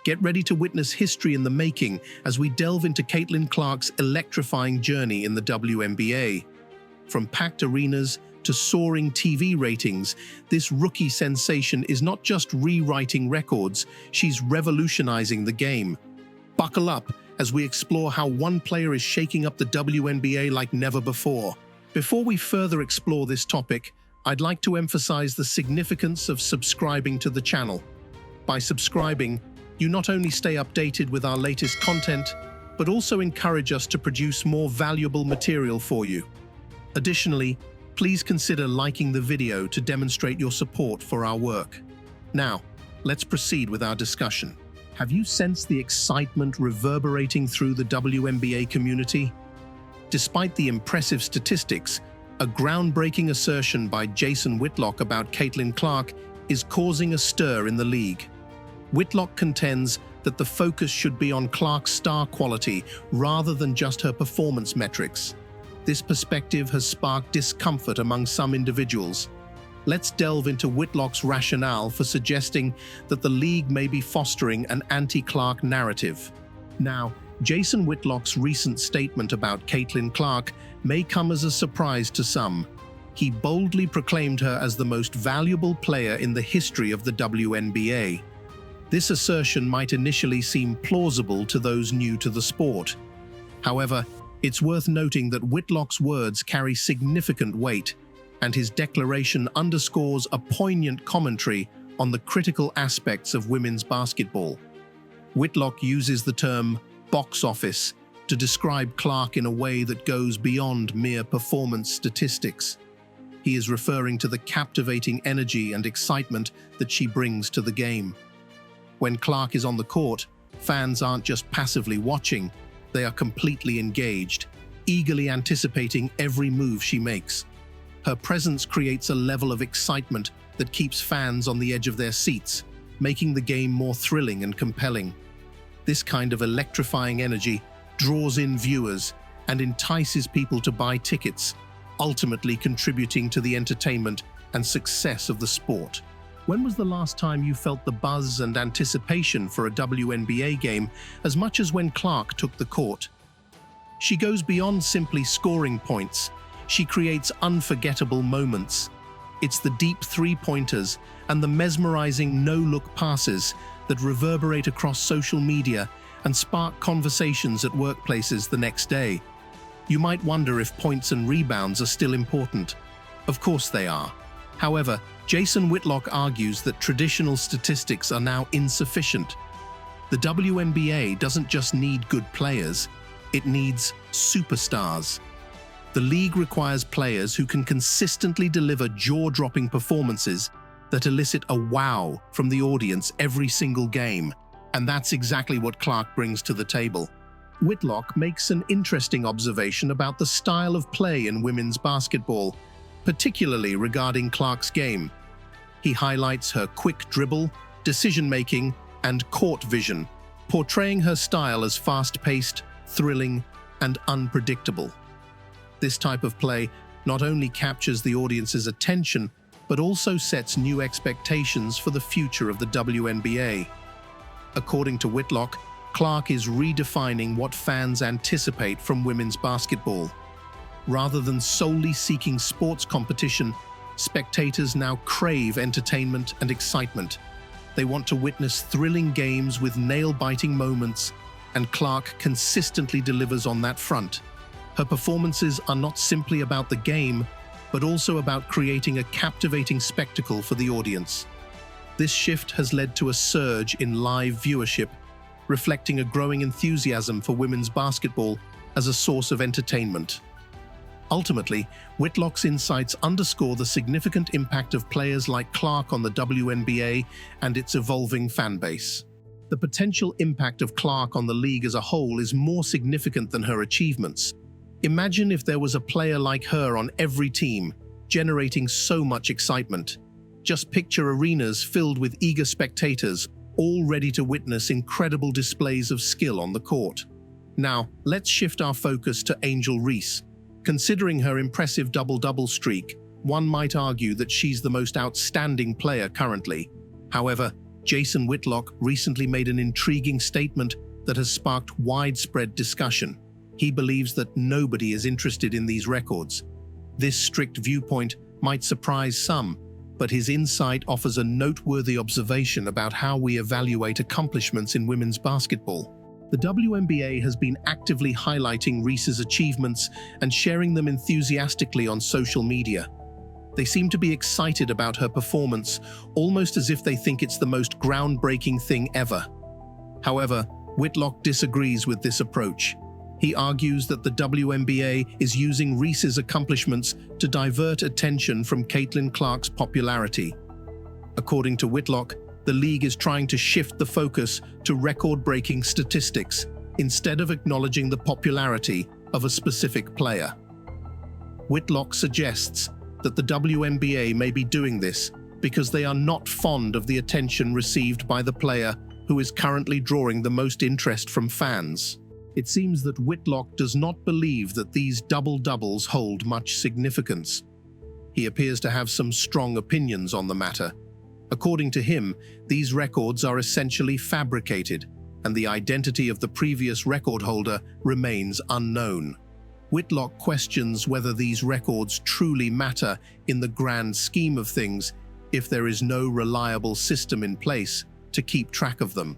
Get ready to witness history in the making as we delve into Caitlin Clark's electrifying journey in the WNBA. From packed arenas to soaring TV ratings, this rookie sensation is not just rewriting records, she's revolutionizing the game. Buckle up as we explore how one player is shaking up the WNBA like never before. Before we further explore this topic, I'd like to emphasize the significance of subscribing to the channel. By subscribing, you not only stay updated with our latest content, but also encourage us to produce more valuable material for you. Additionally, please consider liking the video to demonstrate your support for our work. Now, let's proceed with our discussion. Have you sensed the excitement reverberating through the WNBA community? Despite the impressive statistics, a groundbreaking assertion by Jason Whitlock about Caitlin Clark is causing a stir in the league. Whitlock contends that the focus should be on Clark's star quality rather than just her performance metrics. This perspective has sparked discomfort among some individuals. Let's delve into Whitlock's rationale for suggesting that the league may be fostering an anti-Clark narrative. Now, Jason Whitlock's recent statement about Caitlin Clark may come as a surprise to some. He boldly proclaimed her as the most valuable player in the history of the WNBA. This assertion might initially seem plausible to those new to the sport. However, it's worth noting that Whitlock's words carry significant weight, and his declaration underscores a poignant commentary on the critical aspects of women's basketball. Whitlock uses the term box office to describe Clark in a way that goes beyond mere performance statistics. He is referring to the captivating energy and excitement that she brings to the game. When Clark is on the court, fans aren't just passively watching, they are completely engaged, eagerly anticipating every move she makes. Her presence creates a level of excitement that keeps fans on the edge of their seats, making the game more thrilling and compelling. This kind of electrifying energy draws in viewers and entices people to buy tickets, ultimately contributing to the entertainment and success of the sport. When was the last time you felt the buzz and anticipation for a WNBA game as much as when Clark took the court? She goes beyond simply scoring points. She creates unforgettable moments. It's the deep three-pointers and the mesmerizing no-look passes that reverberate across social media and spark conversations at workplaces the next day. You might wonder if points and rebounds are still important. Of course they are. However, Jason Whitlock argues that traditional statistics are now insufficient. The WNBA doesn't just need good players, it needs superstars. The league requires players who can consistently deliver jaw-dropping performances that elicit a wow from the audience every single game, and that's exactly what Clark brings to the table. Whitlock makes an interesting observation about the style of play in women's basketball, particularly regarding Clark's game. He highlights her quick dribble, decision-making, and court vision, portraying her style as fast-paced, thrilling, and unpredictable. This type of play not only captures the audience's attention, but also sets new expectations for the future of the WNBA. According to Whitlock, Clark is redefining what fans anticipate from women's basketball. Rather than solely seeking sports competition, spectators now crave entertainment and excitement. They want to witness thrilling games with nail-biting moments, and Clark consistently delivers on that front. Her performances are not simply about the game, but also about creating a captivating spectacle for the audience. This shift has led to a surge in live viewership, reflecting a growing enthusiasm for women's basketball as a source of entertainment. Ultimately, Whitlock's insights underscore the significant impact of players like Clark on the WNBA and its evolving fan base. The potential impact of Clark on the league as a whole is more significant than her achievements. Imagine if there was a player like her on every team, generating so much excitement. Just picture arenas filled with eager spectators, all ready to witness incredible displays of skill on the court. Now, let's shift our focus to Angel Reese. Considering her impressive double-double streak, one might argue that she's the most outstanding player currently. However, Jason Whitlock recently made an intriguing statement that has sparked widespread discussion. He believes that nobody is interested in these records. This strict viewpoint might surprise some, but his insight offers a noteworthy observation about how we evaluate accomplishments in women's basketball. The WNBA has been actively highlighting Reese's achievements and sharing them enthusiastically on social media. They seem to be excited about her performance, almost as if they think it's the most groundbreaking thing ever. However, Whitlock disagrees with this approach. He argues that the WNBA is using Reese's accomplishments to divert attention from Caitlin Clark's popularity. According to Whitlock, the league is trying to shift the focus to record-breaking statistics instead of acknowledging the popularity of a specific player. Whitlock suggests that the WNBA may be doing this because they are not fond of the attention received by the player who is currently drawing the most interest from fans. It seems that Whitlock does not believe that these double-doubles hold much significance. He appears to have some strong opinions on the matter. According to him, these records are essentially fabricated, and the identity of the previous record holder remains unknown. Whitlock questions whether these records truly matter in the grand scheme of things if there is no reliable system in place to keep track of them.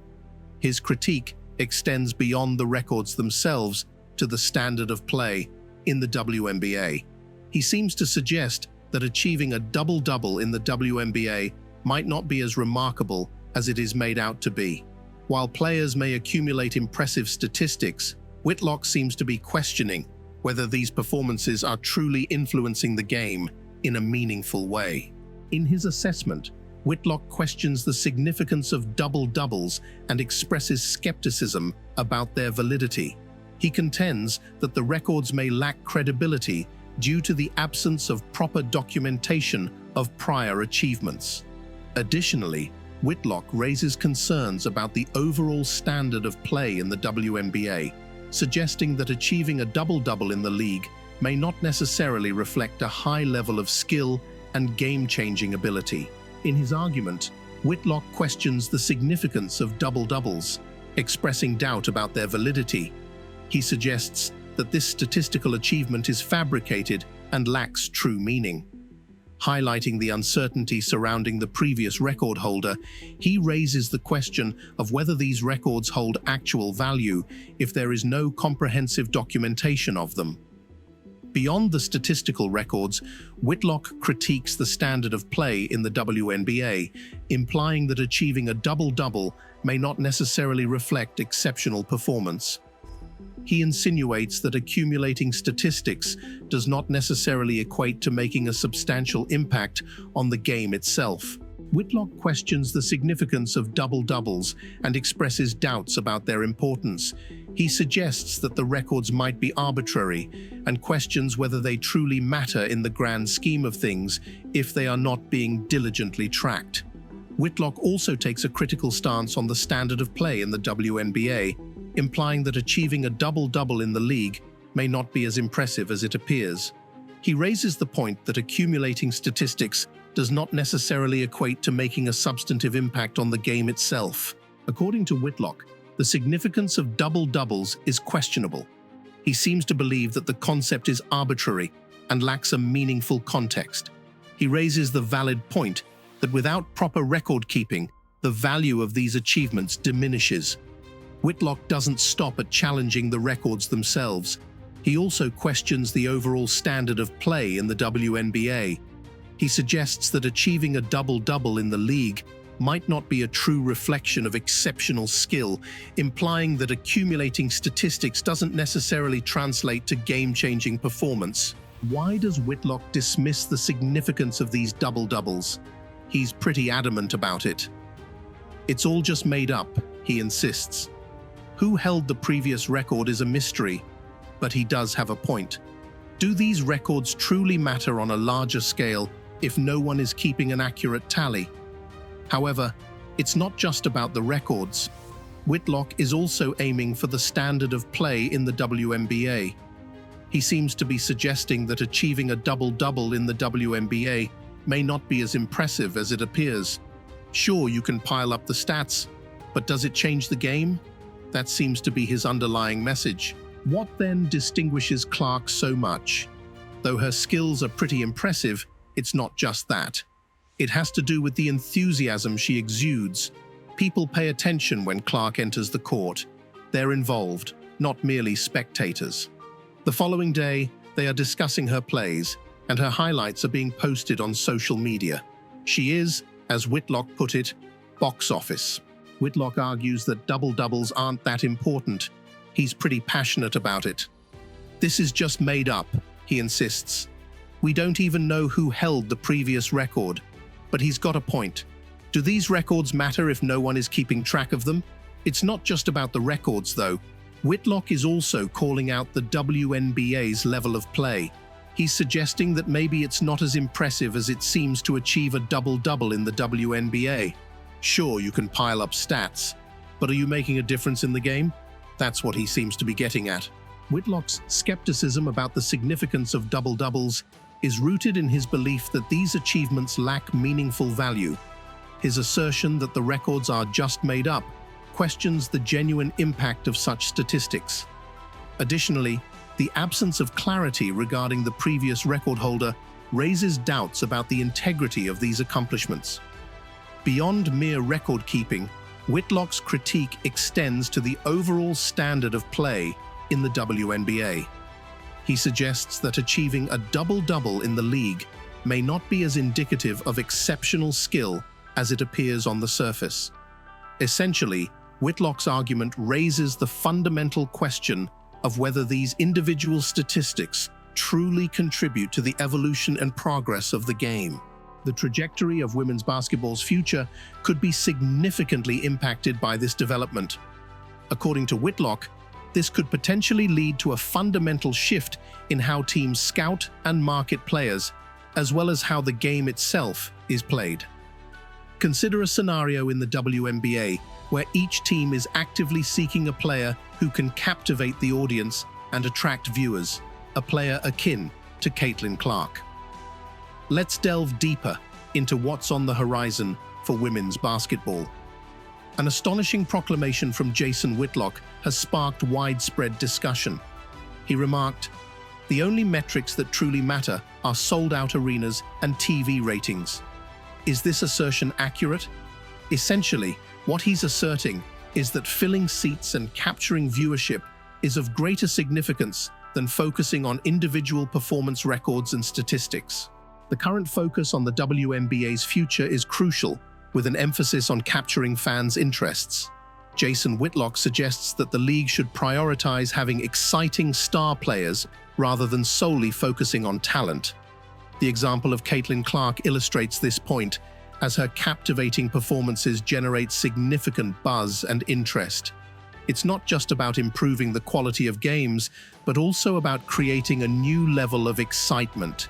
His critique extends beyond the records themselves to the standard of play in the WNBA. He seems to suggest that achieving a double-double in the WNBA might not be as remarkable as it is made out to be. While players may accumulate impressive statistics, Whitlock seems to be questioning whether these performances are truly influencing the game in a meaningful way. In his assessment, Whitlock questions the significance of double-doubles and expresses skepticism about their validity. He contends that the records may lack credibility due to the absence of proper documentation of prior achievements. Additionally, Whitlock raises concerns about the overall standard of play in the WNBA, suggesting that achieving a double-double in the league may not necessarily reflect a high level of skill and game-changing ability. In his argument, Whitlock questions the significance of double-doubles, expressing doubt about their validity. He suggests that this statistical achievement is fabricated and lacks true meaning. Highlighting the uncertainty surrounding the previous record holder, he raises the question of whether these records hold actual value if there is no comprehensive documentation of them. Beyond the statistical records, Whitlock critiques the standard of play in the WNBA, implying that achieving a double-double may not necessarily reflect exceptional performance. He insinuates that accumulating statistics does not necessarily equate to making a substantial impact on the game itself. Whitlock questions the significance of double-doubles and expresses doubts about their importance. He suggests that the records might be arbitrary and questions whether they truly matter in the grand scheme of things if they are not being diligently tracked. Whitlock also takes a critical stance on the standard of play in the WNBA, implying that achieving a double-double in the league may not be as impressive as it appears. He raises the point that accumulating statistics does not necessarily equate to making a substantive impact on the game itself. According to Whitlock, the significance of double-doubles is questionable. He seems to believe that the concept is arbitrary and lacks a meaningful context. He raises the valid point that without proper record-keeping, the value of these achievements diminishes. Whitlock doesn't stop at challenging the records themselves. He also questions the overall standard of play in the WNBA. He suggests that achieving a double-double in the league might not be a true reflection of exceptional skill, implying that accumulating statistics doesn't necessarily translate to game-changing performance. Why does Whitlock dismiss the significance of these double-doubles? He's pretty adamant about it. It's all just made up, he insists. Who held the previous record is a mystery, but he does have a point. Do these records truly matter on a larger scale if no one is keeping an accurate tally? However, it's not just about the records. Whitlock is also aiming for the standard of play in the WNBA. He seems to be suggesting that achieving a double-double in the WNBA may not be as impressive as it appears. Sure, you can pile up the stats, but does it change the game? That seems to be his underlying message. What then distinguishes Clark so much? Though her skills are pretty impressive, it's not just that. It has to do with the enthusiasm she exudes. People pay attention when Clark enters the court. They're involved, not merely spectators. The following day, they are discussing her plays, and her highlights are being posted on social media. She is, as Whitlock put it, box office. Whitlock argues that double-doubles aren't that important. He's pretty passionate about it. This is just made up, he insists. We don't even know who held the previous record. But he's got a point. Do these records matter if no one is keeping track of them? It's not just about the records, though. Whitlock is also calling out the WNBA's level of play. He's suggesting that maybe it's not as impressive as it seems to achieve a double-double in the WNBA. Sure, you can pile up stats, but are you making a difference in the game? That's what he seems to be getting at. Whitlock's skepticism about the significance of double-doubles is rooted in his belief that these achievements lack meaningful value. His assertion that the records are just made up questions the genuine impact of such statistics. Additionally, the absence of clarity regarding the previous record holder raises doubts about the integrity of these accomplishments. Beyond mere record keeping, Whitlock's critique extends to the overall standard of play in the WNBA. He suggests that achieving a double-double in the league may not be as indicative of exceptional skill as it appears on the surface. Essentially, Whitlock's argument raises the fundamental question of whether these individual statistics truly contribute to the evolution and progress of the game. The trajectory of women's basketball's future could be significantly impacted by this development. According to Whitlock, this could potentially lead to a fundamental shift in how teams scout and market players, as well as how the game itself is played. Consider a scenario in the WNBA where each team is actively seeking a player who can captivate the audience and attract viewers, a player akin to Caitlin Clark. Let's delve deeper into what's on the horizon for women's basketball. An astonishing proclamation from Jason Whitlock has sparked widespread discussion. He remarked, "The only metrics that truly matter are sold-out arenas and TV ratings." Is this assertion accurate? Essentially, what he's asserting is that filling seats and capturing viewership is of greater significance than focusing on individual performance records and statistics. The current focus on the WNBA's future is crucial, with an emphasis on capturing fans' interests. Jason Whitlock suggests that the league should prioritize having exciting star players rather than solely focusing on talent. The example of Caitlin Clark illustrates this point, as her captivating performances generate significant buzz and interest. It's not just about improving the quality of games, but also about creating a new level of excitement.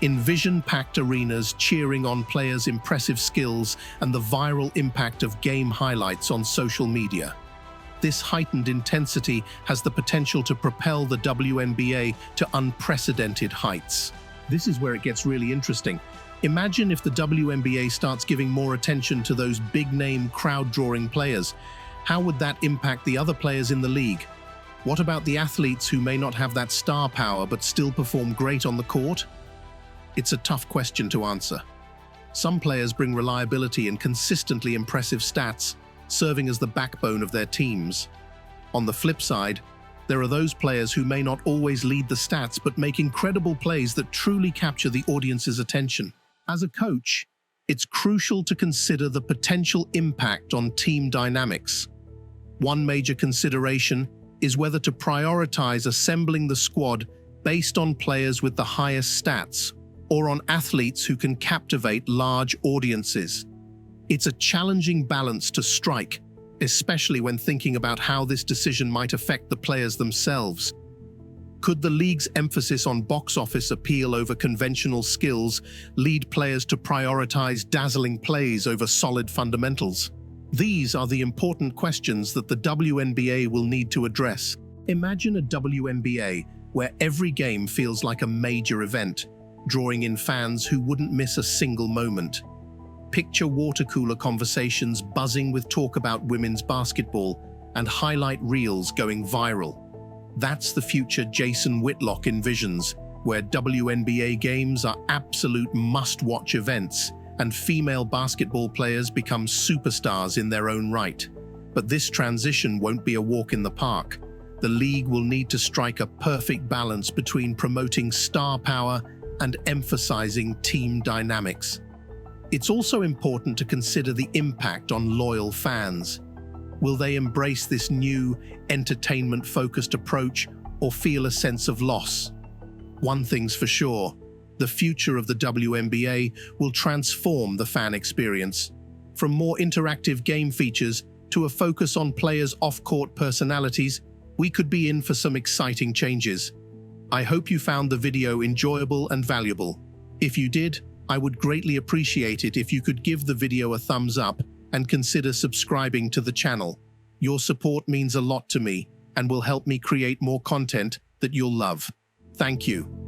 Envision packed arenas cheering on players' impressive skills and the viral impact of game highlights on social media. This heightened intensity has the potential to propel the WNBA to unprecedented heights. This is where it gets really interesting. Imagine if the WNBA starts giving more attention to those big-name, crowd-drawing players. How would that impact the other players in the league? What about the athletes who may not have that star power but still perform great on the court? It's a tough question to answer. Some players bring reliability and consistently impressive stats, serving as the backbone of their teams. On the flip side, there are those players who may not always lead the stats but make incredible plays that truly capture the audience's attention. As a coach, it's crucial to consider the potential impact on team dynamics. One major consideration is whether to prioritize assembling the squad based on players with the highest stats or on athletes who can captivate large audiences. It's a challenging balance to strike, especially when thinking about how this decision might affect the players themselves. Could the league's emphasis on box office appeal over conventional skills lead players to prioritize dazzling plays over solid fundamentals? These are the important questions that the WNBA will need to address. Imagine a WNBA where every game feels like a major event, drawing in fans who wouldn't miss a single moment. Picture water cooler conversations buzzing with talk about women's basketball and highlight reels going viral. That's the future Jason Whitlock envisions, where WNBA games are absolute must-watch events and female basketball players become superstars in their own right. But this transition won't be a walk in the park. The league will need to strike a perfect balance between promoting star power and emphasizing team dynamics. It's also important to consider the impact on loyal fans. Will they embrace this new, entertainment-focused approach or feel a sense of loss? One thing's for sure, the future of the WNBA will transform the fan experience. From more interactive game features to a focus on players' off-court personalities, we could be in for some exciting changes. I hope you found the video enjoyable and valuable. If you did, I would greatly appreciate it if you could give the video a thumbs up and consider subscribing to the channel. Your support means a lot to me and will help me create more content that you'll love. Thank you.